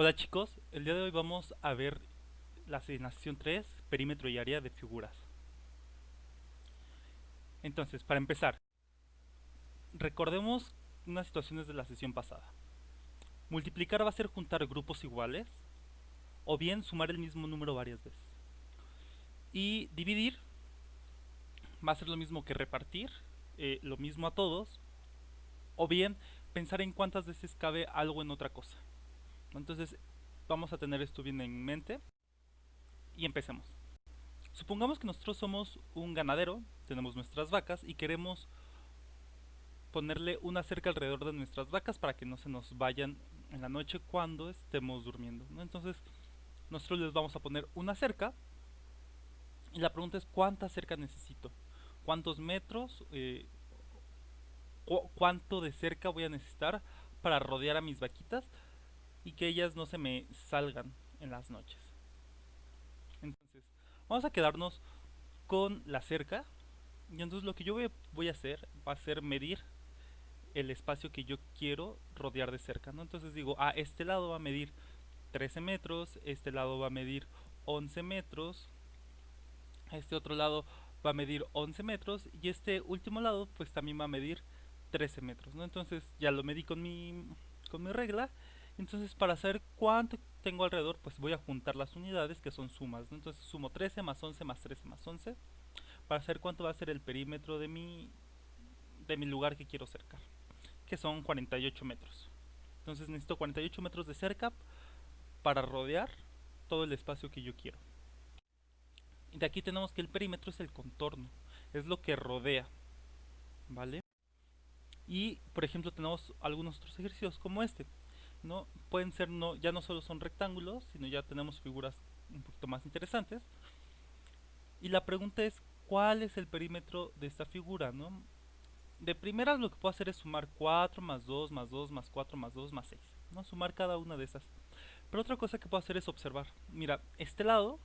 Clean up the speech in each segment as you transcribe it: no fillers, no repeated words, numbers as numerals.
Hola chicos, el día de hoy vamos a ver la asignación 3, perímetro y área de figuras. Entonces, para empezar, recordemos unas situaciones de la sesión pasada. Multiplicar va a ser juntar grupos iguales o bien sumar el mismo número varias veces. Y dividir va a ser lo mismo que repartir, lo mismo a todos, o bien pensar en cuántas veces cabe algo en otra cosa. Entonces, vamos a tener esto bien en mente y empecemos. Supongamos que nosotros somos un ganadero, tenemos nuestras vacas y queremos ponerle una cerca alrededor de nuestras vacas para que no se nos vayan en la noche cuando estemos durmiendo, ¿no? Entonces nosotros les vamos a poner una cerca y la pregunta es cuánta cerca necesito, cuántos metros, cuánto de cerca voy a necesitar para rodear a mis vaquitas y que ellas no se me salgan en las noches. Entonces vamos a quedarnos con la cerca y entonces lo que yo voy a hacer va a ser medir el espacio que yo quiero rodear de cerca, ¿no? Entonces digo, este lado va a medir 13 metros, este lado va a medir 11 metros, este otro lado va a medir 11 metros y este último lado pues también va a medir 13 metros, ¿no? Entonces ya lo medí con mi regla, entonces para saber cuánto tengo alrededor pues voy a juntar las unidades que son sumas, ¿no? Entonces sumo 13 más 11 más 13 más 11 para saber cuánto va a ser el perímetro de mi lugar que quiero cercar, que son 48 metros. Entonces necesito 48 metros de cerca para rodear todo el espacio que yo quiero. Y de aquí tenemos que el perímetro es el contorno, es lo que rodea, ¿vale? Y por ejemplo tenemos algunos otros ejercicios como este, ¿no? Pueden ser, no, ya no solo son rectángulos, sino ya tenemos figuras un poquito más interesantes. Y la pregunta es, ¿cuál es el perímetro de esta figura, no? De primeras lo que puedo hacer es sumar 4 más 2 más 2 más 4 más 2 más 6, ¿no? Sumar cada una de esas. Pero otra cosa que puedo hacer es observar. Mira, este lado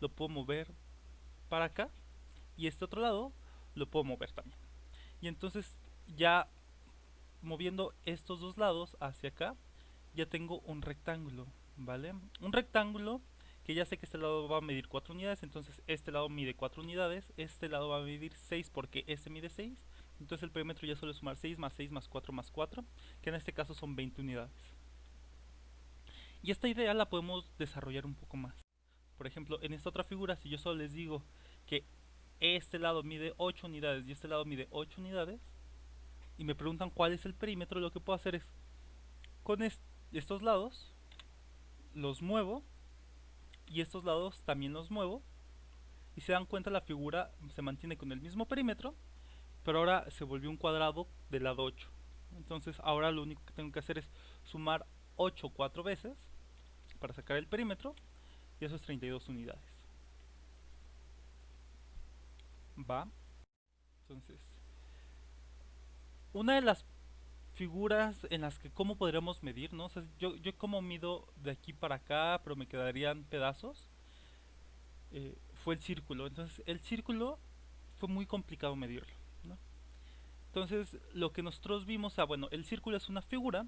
lo puedo mover para acá y este otro lado lo puedo mover también. Y entonces ya moviendo estos dos lados hacia acá, ya tengo un rectángulo, ¿vale? Un rectángulo que ya sé que este lado va a medir 4 unidades, entonces este lado mide 4 unidades, este lado va a medir 6 porque este mide 6, entonces el perímetro ya suele sumar 6 más 6 más 4 más 4, que en este caso son 20 unidades. Y esta idea la podemos desarrollar un poco más. Por ejemplo, en esta otra figura, si yo solo les digo que este lado mide 8 unidades y este lado mide 8 unidades, y me preguntan cuál es el perímetro, lo que puedo hacer es, con estos lados, los muevo, y estos lados también los muevo, y se dan cuenta la figura se mantiene con el mismo perímetro, pero ahora se volvió un cuadrado del lado 8. Entonces ahora lo único que tengo que hacer es sumar 8 4 veces para sacar el perímetro, y eso es 32 unidades. Va. Entonces, una de las figuras en las que cómo podríamos medir, ¿no? O sea, yo como mido de aquí para acá, pero me quedarían pedazos, fue el círculo. Entonces, el círculo fue muy complicado medirlo, ¿no? Entonces, lo que nosotros vimos, bueno, el círculo es una figura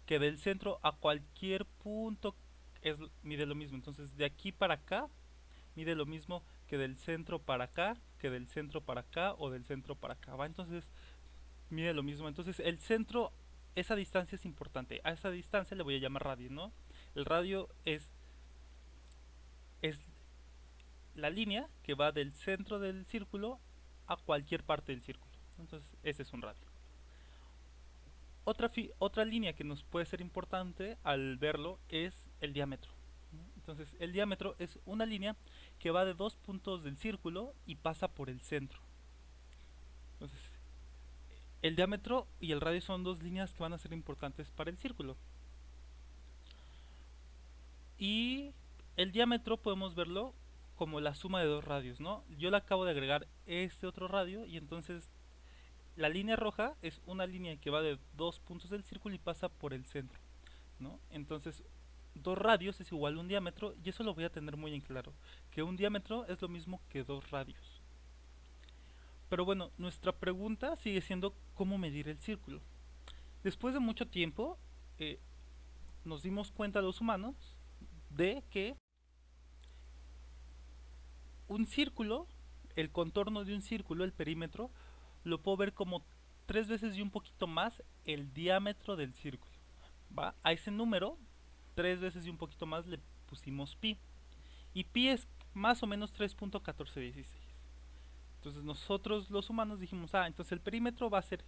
que del centro a cualquier punto mide lo mismo. Entonces, de aquí para acá mide lo mismo que del centro para acá, que del centro para acá o del centro para acá, ¿va? Entonces, mide lo mismo. Entonces, el centro, esa distancia es importante. A esa distancia le voy a llamar radio, ¿no? El radio es la línea que va del centro del círculo a cualquier parte del círculo. Entonces, ese es un radio. Otra línea que nos puede ser importante al verlo es el diámetro, ¿no? Entonces, el diámetro es una línea que va de dos puntos del círculo y pasa por el centro. Entonces, el diámetro y el radio son dos líneas que van a ser importantes para el círculo. Y el diámetro podemos verlo como la suma de dos radios, ¿no? Yo le acabo de agregar este otro radio y entonces la línea roja es una línea que va de dos puntos del círculo y pasa por el centro, ¿no? Entonces, dos radios es igual a un diámetro y eso lo voy a tener muy en claro, que un diámetro es lo mismo que dos radios. Pero bueno, nuestra pregunta sigue siendo cómo medir el círculo. Después de mucho tiempo, eh, nos dimos cuenta los humanos de que un círculo, el contorno de un círculo, el perímetro, lo puedo ver como 3 veces y un poquito más el diámetro del círculo. ¿Va? A ese número, 3 veces y un poquito más, le pusimos pi. Y pi es más o menos 3.1416. Entonces nosotros los humanos dijimos, entonces el perímetro va a ser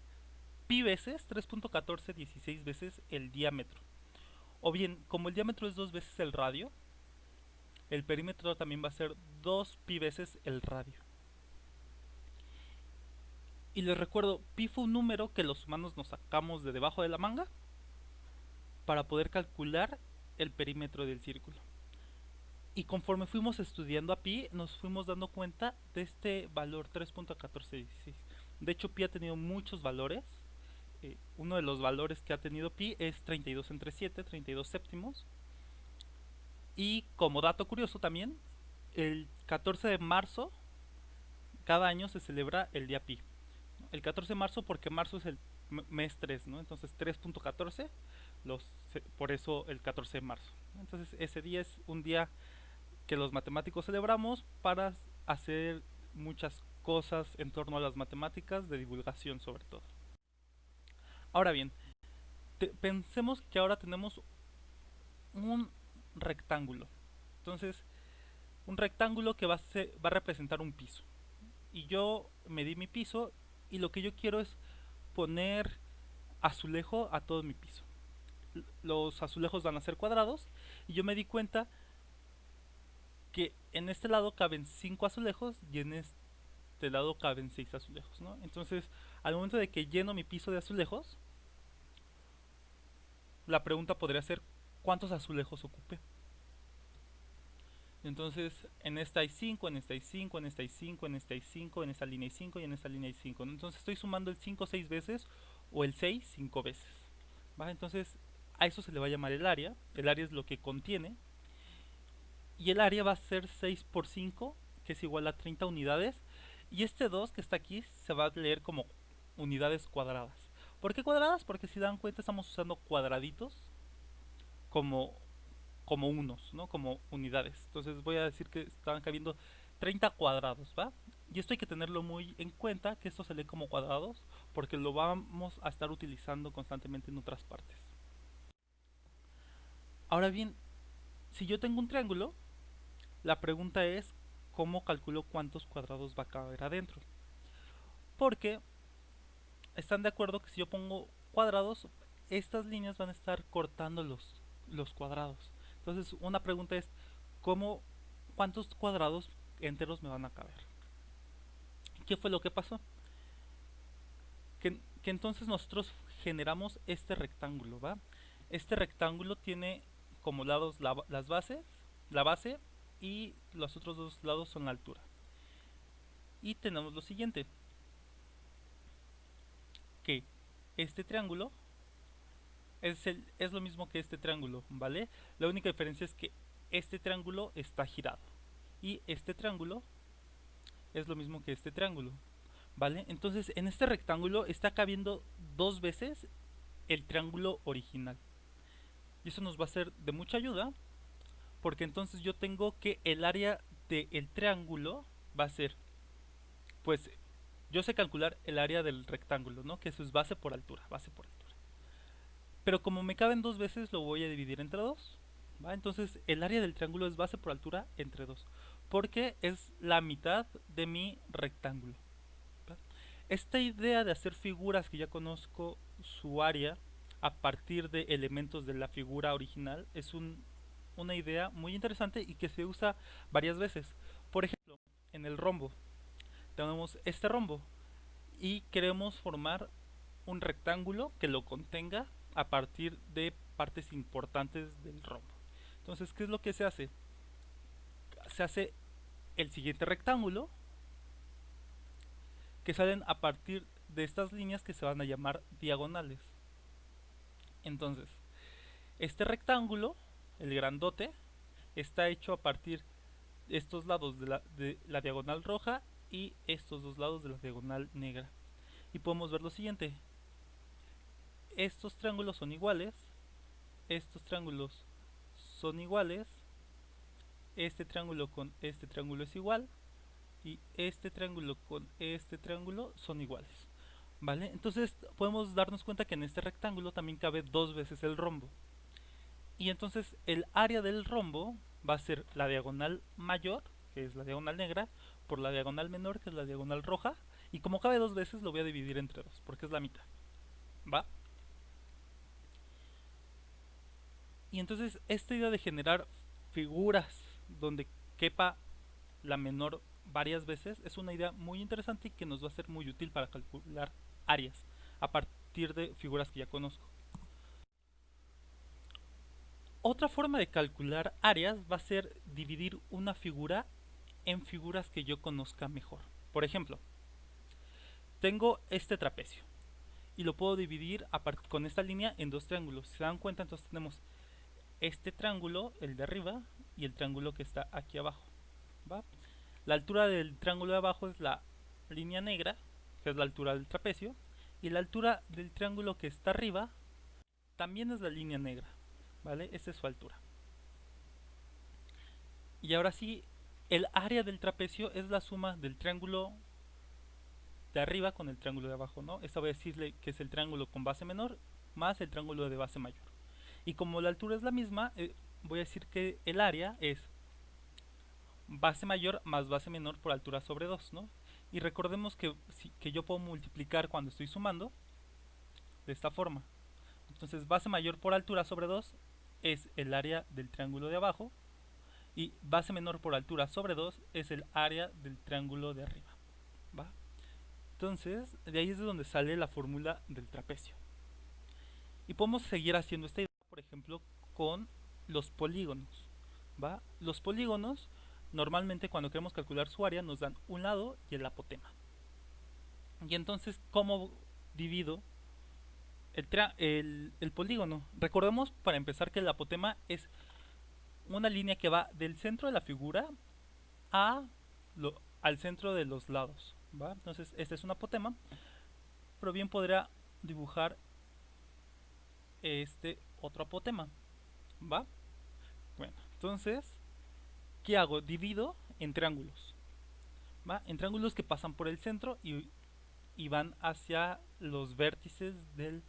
pi veces 3.1416 veces el diámetro. O bien, como el diámetro es 2 veces el radio, el perímetro también va a ser 2 pi veces el radio. Y les recuerdo, pi fue un número que los humanos nos sacamos de debajo de la manga para poder calcular el perímetro del círculo. Y conforme fuimos estudiando a pi, nos fuimos dando cuenta de este valor 3.1416. De hecho, pi ha tenido muchos valores. Uno de los valores que ha tenido pi es 32 entre 7, 32 séptimos. Y como dato curioso también, el 14 de marzo cada año se celebra el día pi. El 14 de marzo porque marzo es el mes 3, ¿no? Entonces 3.14, por eso el 14 de marzo. Entonces ese día es un día que los matemáticos celebramos para hacer muchas cosas en torno a las matemáticas, de divulgación sobre todo. Ahora bien, pensemos que ahora tenemos un rectángulo. Entonces, un rectángulo que va a representar un piso. Y yo medí mi piso y lo que yo quiero es poner azulejo a todo mi piso. Los azulejos van a ser cuadrados y yo me di cuenta que en este lado caben 5 azulejos y en este lado caben 6 azulejos, ¿no? Entonces, al momento de que lleno mi piso de azulejos, la pregunta podría ser ¿cuántos azulejos ocupé? Entonces, en esta hay 5, en esta hay 5, en esta hay 5, en esta hay 5, en esta línea hay 5 y en esta línea hay 5. Entonces estoy sumando el 5 6 veces o el 6 5 veces. ¿Va? Entonces, a eso se le va a llamar el área. El área es lo que contiene. Y el área va a ser 6 por 5, que es igual a 30 unidades. Y este 2 que está aquí se va a leer como unidades cuadradas. ¿Por qué cuadradas? Porque si dan cuenta estamos usando cuadraditos como unos, ¿no? Como unidades. Entonces voy a decir que estaban cabiendo 30 cuadrados, ¿va? Y esto hay que tenerlo muy en cuenta, que esto se lee como cuadrados, porque lo vamos a estar utilizando constantemente en otras partes. Ahora bien, si yo tengo un triángulo, la pregunta es, ¿cómo calculo cuántos cuadrados va a caber adentro? Porque están de acuerdo que si yo pongo cuadrados, estas líneas van a estar cortando los cuadrados. Entonces, una pregunta es, ¿cuántos cuadrados enteros me van a caber? ¿Qué fue lo que pasó? Que entonces nosotros generamos este rectángulo, ¿va? Este rectángulo tiene como lados la base y los otros dos lados son la altura. Y tenemos lo siguiente, que este triángulo es lo mismo que este triángulo, ¿vale? La única diferencia es que este triángulo está girado y este triángulo es lo mismo que este triángulo, ¿vale? Entonces en este rectángulo está cabiendo 2 veces el triángulo original. Y eso nos va a ser de mucha ayuda porque entonces yo tengo que el área del triángulo va a ser, pues yo sé calcular el área del rectángulo, ¿no? Que eso es base por altura, base por altura. Pero como me caben 2 veces lo voy a dividir entre 2. ¿Va? Entonces el área del triángulo es base por altura entre 2. Porque es la mitad de mi rectángulo. ¿Va? Esta idea de hacer figuras que ya conozco su área a partir de elementos de la figura original es una idea muy interesante y que se usa varias veces. Por ejemplo, en el rombo tenemos este rombo y queremos formar un rectángulo que lo contenga a partir de partes importantes del rombo. Entonces, ¿qué es lo que se hace? Se hace el siguiente rectángulo que salen a partir de estas líneas que se van a llamar diagonales. Entonces, este rectángulo, el grandote, está hecho a partir de estos lados de la diagonal roja y estos dos lados de la diagonal negra. Y podemos ver lo siguiente, estos triángulos son iguales estos triángulos son iguales, este triángulo con este triángulo es igual, y este triángulo con este triángulo son iguales, ¿vale? Entonces podemos darnos cuenta que en este rectángulo también cabe dos veces el rombo. Y entonces el área del rombo va a ser la diagonal mayor, que es la diagonal negra, por la diagonal menor, que es la diagonal roja. Y como cabe dos veces, lo voy a dividir entre dos, porque es la mitad. ¿Va? Y entonces esta idea de generar figuras donde quepa la menor varias veces es una idea muy interesante y que nos va a ser muy útil para calcular áreas a partir de figuras que ya conozco. Otra forma de calcular áreas va a ser dividir una figura en figuras que yo conozca mejor. Por ejemplo, tengo este trapecio y lo puedo dividir con esta línea en dos triángulos. Si se dan cuenta, entonces tenemos este triángulo, el de arriba, y el triángulo que está aquí abajo. ¿Va? La altura del triángulo de abajo es la línea negra, que es la altura del trapecio, y la altura del triángulo que está arriba también es la línea negra, ¿vale? Esa es su altura. Y ahora sí, el área del trapecio es la suma del triángulo de arriba con el triángulo de abajo, ¿no? Esta voy a decirle que es el triángulo con base menor más el triángulo de base mayor. Y como la altura es la misma, voy a decir que el área es base mayor más base menor por altura sobre 2, ¿no? Y recordemos que yo puedo multiplicar cuando estoy sumando de esta forma. Entonces base mayor por altura sobre 2 es el área del triángulo de abajo y base menor por altura sobre 2 es el área del triángulo de arriba. ¿Va? Entonces, de ahí es de donde sale la fórmula del trapecio. Y podemos seguir haciendo esta idea, por ejemplo, con los polígonos. ¿Va? Los polígonos, normalmente cuando queremos calcular su área, nos dan un lado y el apotema. Y entonces, ¿cómo divido el polígono? Recordemos, para empezar, que el apotema es una línea que va del centro de la figura al centro de los lados. ¿Va? Entonces, este es un apotema, pero bien podría dibujar este otro apotema. ¿Va? Bueno, entonces, ¿qué hago? Divido en triángulos. ¿Va? En triángulos que pasan por el centro y van hacia los vértices del,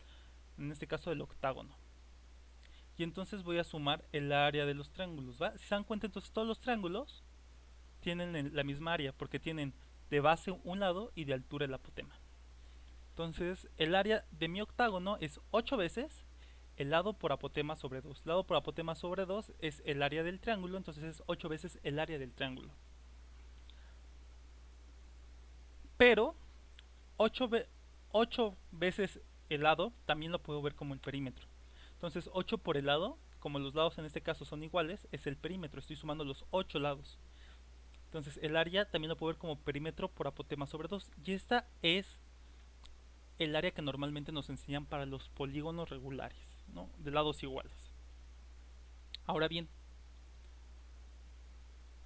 en este caso, del octágono. Y entonces voy a sumar el área de los triángulos. ¿Va? Si se dan cuenta, entonces todos los triángulos tienen la misma área porque tienen de base un lado y de altura el apotema. Entonces el área de mi octágono es 8 veces el lado por apotema sobre 2. Lado por apotema sobre 2 es el área del triángulo, entonces es 8 veces el área del triángulo. Pero 8 veces el lado también lo puedo ver como el perímetro. Entonces 8 por el lado, como los lados en este caso son iguales, es el perímetro. Estoy sumando los 8 lados. Entonces el área también lo puedo ver como perímetro por apotema sobre 2. Y esta es el área que normalmente nos enseñan para los polígonos regulares, ¿no? De lados iguales. Ahora bien,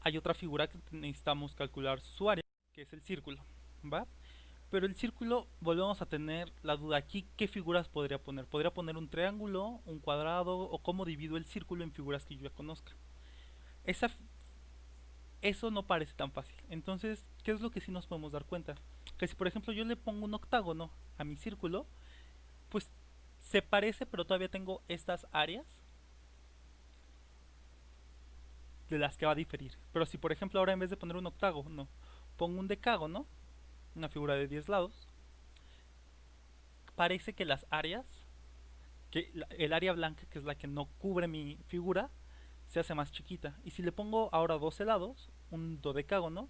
hay otra figura que necesitamos calcular su área, que es el círculo, ¿va? Pero el círculo, volvemos a tener la duda aquí, ¿qué figuras podría poner? ¿Podría poner un triángulo, un cuadrado, o cómo divido el círculo en figuras que yo ya conozca? Eso no parece tan fácil. Entonces, ¿qué es lo que sí nos podemos dar cuenta? Que si por ejemplo yo le pongo un octágono a mi círculo, pues se parece, pero todavía tengo estas áreas de las que va a diferir. Pero si por ejemplo ahora en vez de poner un octágono, pongo un decágono, una figura de 10 lados, parece que las áreas, el área blanca, que es la que no cubre mi figura, se hace más chiquita. Y si le pongo ahora 12 lados, un dodecágono,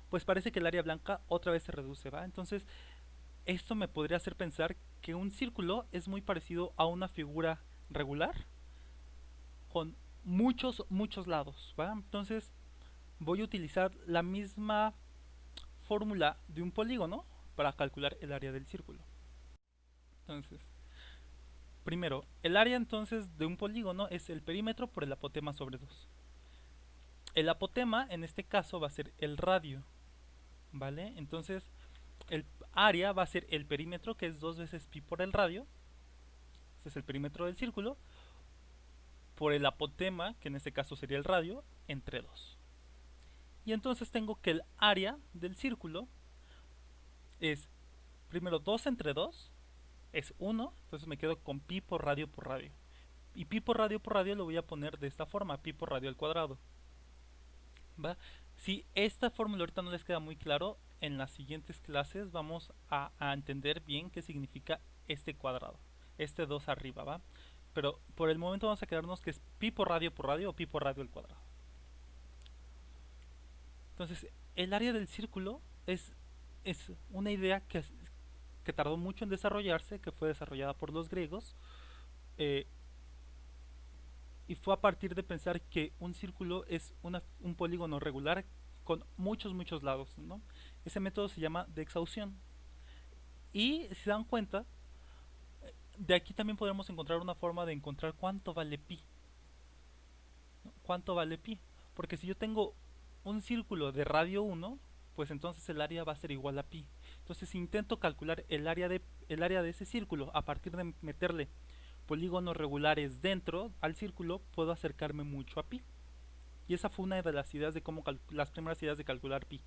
pues parece que el área blanca otra vez se reduce, ¿va? Entonces, esto me podría hacer pensar que un círculo es muy parecido a una figura regular con muchos lados, ¿va? Entonces, voy a utilizar la misma fórmula de un polígono para calcular el área del círculo. Entonces, primero, el área entonces de un polígono es el perímetro por el apotema sobre 2. El apotema en este caso va a ser el radio, ¿vale? Entonces, el área va a ser el perímetro, que es 2 veces pi por el radio. Este es el perímetro del círculo, por el apotema, que en este caso sería el radio, entre 2. Y entonces tengo que el área del círculo es primero 2 entre 2 es 1, entonces me quedo con pi por radio por radio. Y pi por radio lo voy a poner de esta forma, pi por radio al cuadrado. ¿Va? Si esta fórmula ahorita no les queda muy claro, en las siguientes clases vamos a entender bien qué significa este cuadrado, este 2 arriba, ¿va? Pero por el momento vamos a quedarnos que es pi por radio o pi por radio al cuadrado. Entonces, el área del círculo es una idea que tardó mucho en desarrollarse, que fue desarrollada por los griegos, eh, y fue a partir de pensar que un círculo es un polígono regular con muchos lados, ¿no? Ese método se llama de exhaustión. Y si se dan cuenta, de aquí también podremos encontrar una forma de encontrar cuánto vale pi. ¿No? ¿Cuánto vale pi? Porque si yo tengo un círculo de radio 1, pues entonces el área va a ser igual a pi. Entonces si intento calcular el área de ese círculo a partir de meterle polígonos regulares dentro al círculo, puedo acercarme mucho a pi. Y esa fue una de las ideas de cómo las primeras ideas de calcular pi.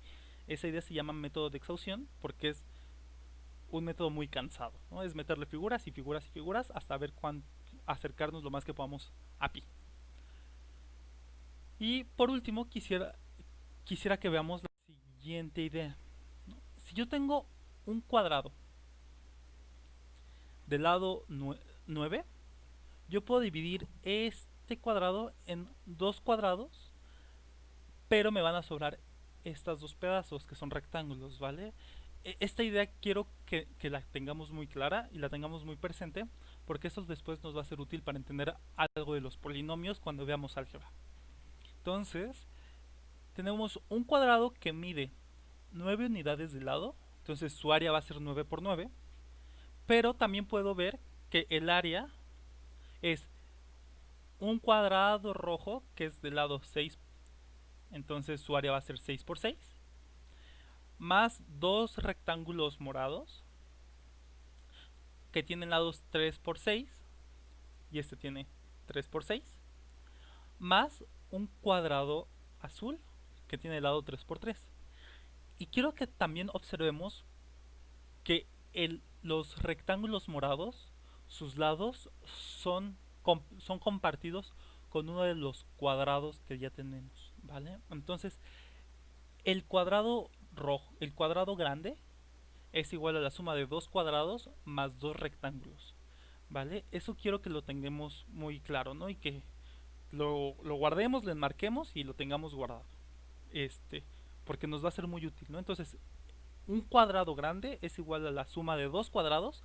Esa idea se llama método de exhaustión porque es un método muy cansado, ¿no? Es meterle figuras y figuras y figuras hasta ver cuánto acercarnos lo más que podamos a pi. Y por último quisiera que veamos la siguiente idea, ¿no? Si yo tengo un cuadrado del lado 9, yo puedo dividir este cuadrado en dos cuadrados, pero me van a sobrar estos dos pedazos que son rectángulos, ¿vale? Esta idea quiero que la tengamos muy clara y la tengamos muy presente, porque eso después nos va a ser útil para entender algo de los polinomios cuando veamos álgebra. Entonces, tenemos un cuadrado que mide 9 unidades de lado, entonces su área va a ser 9 por 9, pero también puedo ver que el área es un cuadrado rojo que es del lado 6, entonces su área va a ser 6 por 6, más dos rectángulos morados que tienen lados 3 por 6 y este tiene 3 por 6, más un cuadrado azul que tiene lado 3 por 3. Y quiero que también observemos que los rectángulos morados, sus lados son compartidos con uno de los cuadrados que ya tenemos, ¿vale? Entonces, el cuadrado rojo, el cuadrado grande es igual a la suma de dos cuadrados más dos rectángulos, ¿vale? Eso quiero que lo tengamos muy claro, ¿no? Y que lo guardemos, lo enmarquemos y lo tengamos guardado. Porque nos va a ser muy útil, ¿no? Entonces, un cuadrado grande es igual a la suma de dos cuadrados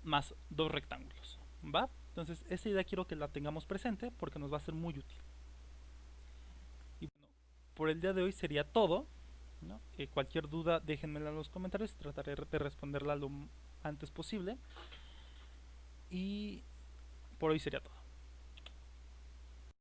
más dos rectángulos, ¿va? Entonces, esa idea quiero que la tengamos presente porque nos va a ser muy útil. Y bueno, por el día de hoy sería todo, ¿no? Cualquier duda déjenmela en los comentarios, trataré de responderla lo antes posible. Y por hoy sería todo.